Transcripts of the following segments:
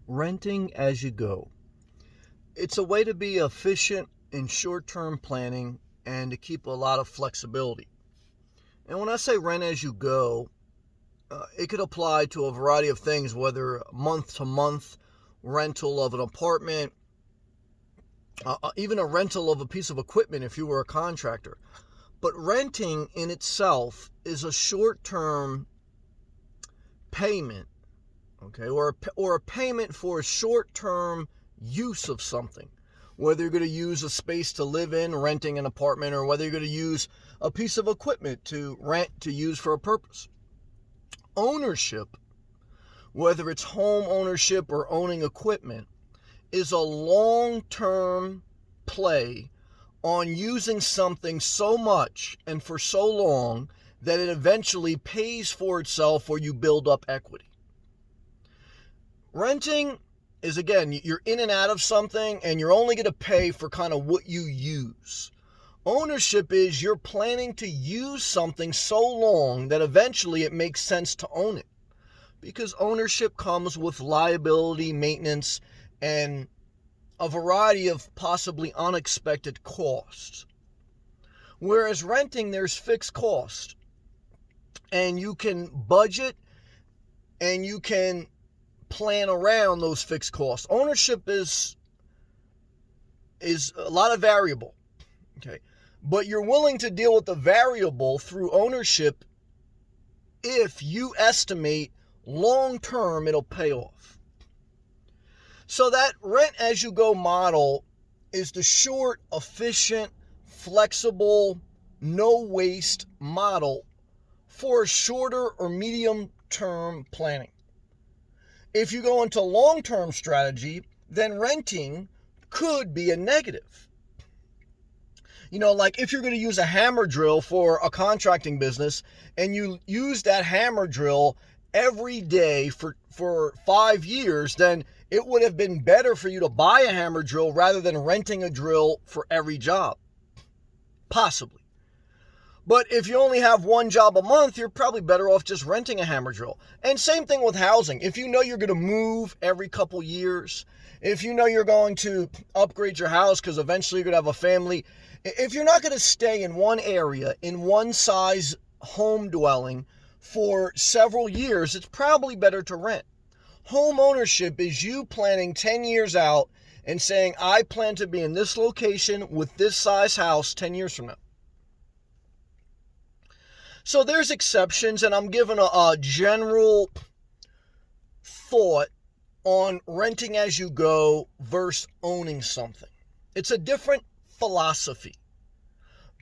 Renting as you go. It's a way to be efficient in short-term planning and to keep a lot of flexibility. And when I say rent as you go, it could apply to a variety of things, whether month to month rental of an apartment, even a rental of a piece of equipment if you were a contractor. But renting in itself is a short-term payment, okay, or a payment for a short-term use of something. Whether you're going to use a space to live in, renting an apartment, or whether you're going to use a piece of equipment to rent to use for a purpose. Ownership, whether it's home ownership or owning equipment, is a long-term play on using something so much and for so long that it eventually pays for itself or you build up equity. Renting is, again, you're in and out of something and you're only going to pay for kind of what you use. Ownership is you're planning to use something so long that eventually it makes sense to own it. Because ownership comes with liability, maintenance, and a variety of possibly unexpected costs. Whereas renting, there's fixed cost. And you can budget and you can plan around those fixed costs. Ownership is a lot of variable. Okay. But you're willing to deal with the variable through ownership if you estimate long term it'll pay off. So that rent as you go model is the short, efficient, flexible, no waste model for a shorter or medium term planning. If you go into long-term strategy, then renting could be a negative. Like if you're going to use a hammer drill for a contracting business and you use that hammer drill every day for 5 years, then it would have been better for you to buy a hammer drill rather than renting a drill for every job. Possibly. But if you only have one job a month, you're probably better off just renting a hammer drill. And same thing with housing. If you know you're going to move every couple years, if you know you're going to upgrade your house because eventually you're going to have a family, if you're not going to stay in one area, in one size home dwelling for several years, it's probably better to rent. Home ownership is you planning 10 years out and saying, I plan to be in this location with this size house 10 years from now. So there's exceptions, and I'm giving a general thought on renting as you go versus owning something. It's a different philosophy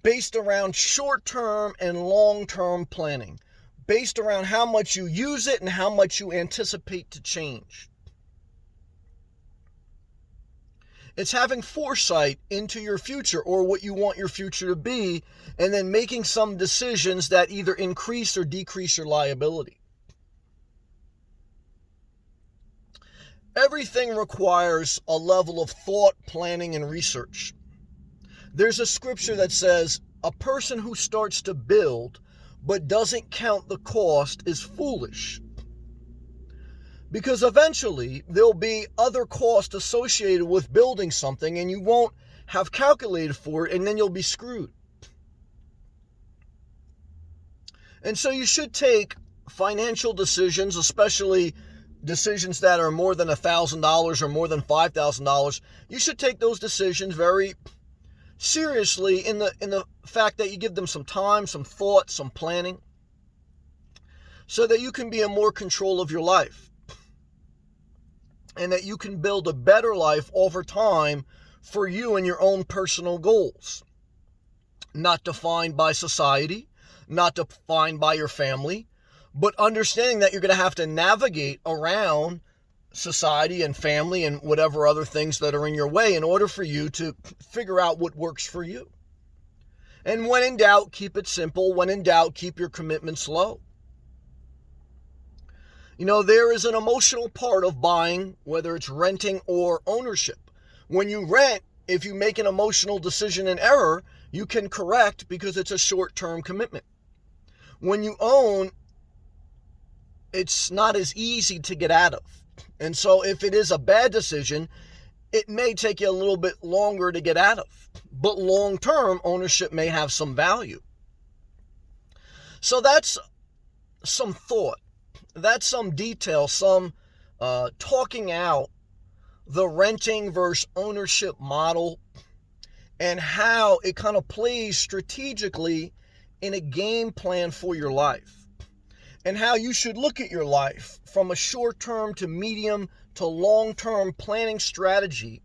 based around short-term and long-term planning, based around how much you use it and how much you anticipate to change. It's having foresight into your future or what you want your future to be, and then making some decisions that either increase or decrease your liability. Everything requires a level of thought, planning, and research. There's a scripture that says, a person who starts to build but doesn't count the cost is foolish. Because eventually there'll be other costs associated with building something and you won't have calculated for it, and then you'll be screwed. And so you should take financial decisions, especially decisions that are more than $1,000 or more than $5,000. You should take those decisions very seriously in the fact that you give them some time, some thought, some planning, so that you can be in more control of your life. And that you can build a better life over time for you and your own personal goals. Not defined by society, not defined by your family, but understanding that you're going to have to navigate around society and family and whatever other things that are in your way in order for you to figure out what works for you. And when in doubt, keep it simple. When in doubt, keep your commitments low. There is an emotional part of buying, whether it's renting or ownership. When you rent, if you make an emotional decision in error, you can correct because it's a short-term commitment. When you own, it's not as easy to get out of. And so if it is a bad decision, it may take you a little bit longer to get out of. But long-term, ownership may have some value. So that's some thought. That's some detail, some talking out the renting versus ownership model and how it kind of plays strategically in a game plan for your life, and how you should look at your life from a short-term to medium to long-term planning strategy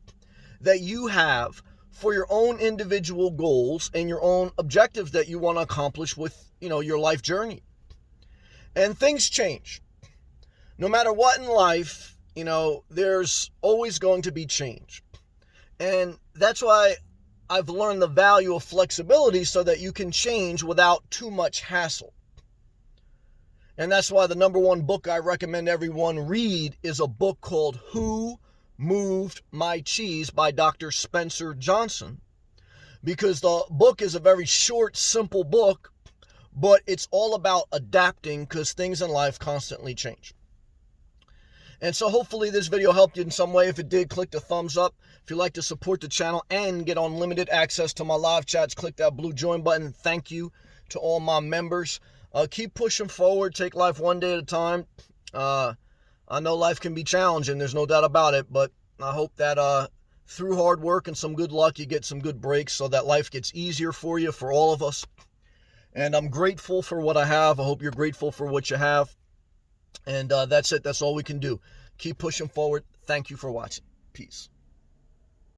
that you have for your own individual goals and your own objectives that you want to accomplish with, your life journey. And things change. No matter what in life, there's always going to be change. And that's why I've learned the value of flexibility, so that you can change without too much hassle. And that's why the number one book I recommend everyone read is a book called Who Moved My Cheese by Dr. Spencer Johnson. Because the book is a very short, simple book, but it's all about adapting because things in life constantly change. And so hopefully this video helped you in some way. If it did, click the thumbs up. If you'd like to support the channel and get unlimited access to my live chats, click that blue join button. Thank you to all my members. Keep pushing forward. Take life one day at a time. I know life can be challenging. There's no doubt about it. But I hope that through hard work and some good luck, you get some good breaks so that life gets easier for you, for all of us. And I'm grateful for what I have. I hope you're grateful for what you have. And that's it. That's all we can do. Keep pushing forward. Thank you for watching. Peace.